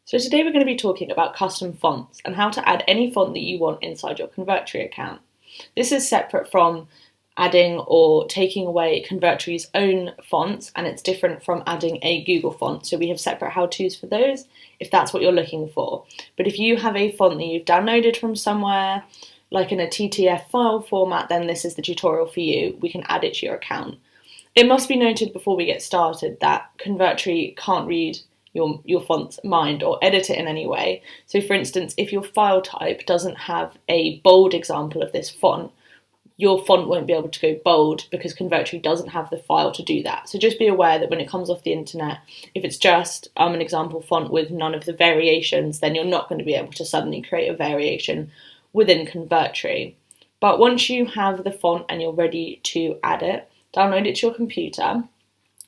So today we're going to be talking about custom fonts and how to add any font that you want inside your Convertri account. This is separate from adding or taking away Convertri's own fonts, and it's different from adding a Google font. So we have separate how-tos for those if that's what you're looking for. But if you have a font that you've downloaded from somewhere, like in a TTF file format, then this is the tutorial for you. We can add it to your account. It must be noted before we get started that Convertri can't read your font's mind or edit it in any way. So for instance, if your file type doesn't have a bold example of this font, your font won't be able to go bold because Convertri doesn't have the file to do that. So just be aware that when it comes off the internet, if it's just an example font with none of the variations, then you're not going to be able to suddenly create a variation within Convertri. But once you have the font and you're ready to add it, download it to your computer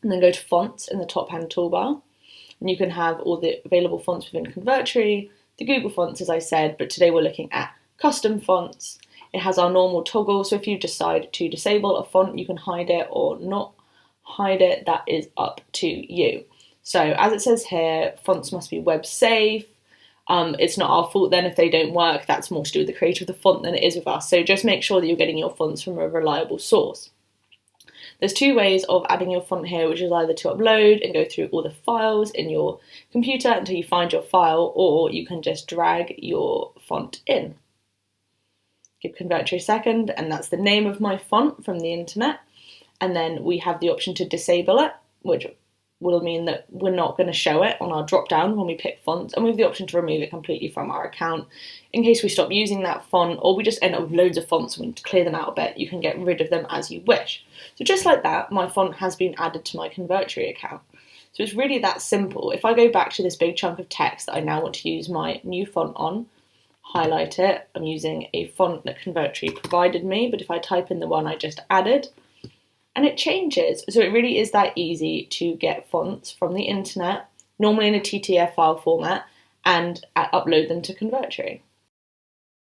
and then go to Fonts in the top-hand toolbar. And you can have all the available fonts within Convertri, the Google fonts as I said, but today we're looking at custom fonts. It has our normal toggle, so if you decide to disable a font, you can hide it or not hide it. That is up to you. So as it says here, fonts must be web safe. It's not our fault then if they don't work. That's more to do with the creator of the font than it is with us. So just make sure that you're getting your fonts from a reliable source. There's two ways of adding your font here, which is either to upload and go through all the files in your computer until you find your file, or you can just drag your font in. Give Convertri a second, and that's the name of my font from the internet. And then we have the option to disable it, which will mean that we're not going to show it on our drop down when we pick fonts, and we have the option to remove it completely from our account in case we stop using that font or we just end up with loads of fonts and we need to clear them out a bit. You can get rid of them as you wish. So just like that, my font has been added to my Convertri account. So it's really that simple. If I go back to this big chunk of text that I now want to use my new font on, highlight it, I'm using a font that Convertri provided me, but if I type in the one I just added, and it changes. So it really is that easy to get fonts from the internet, normally in a TTF file format, and upload them to Convertri.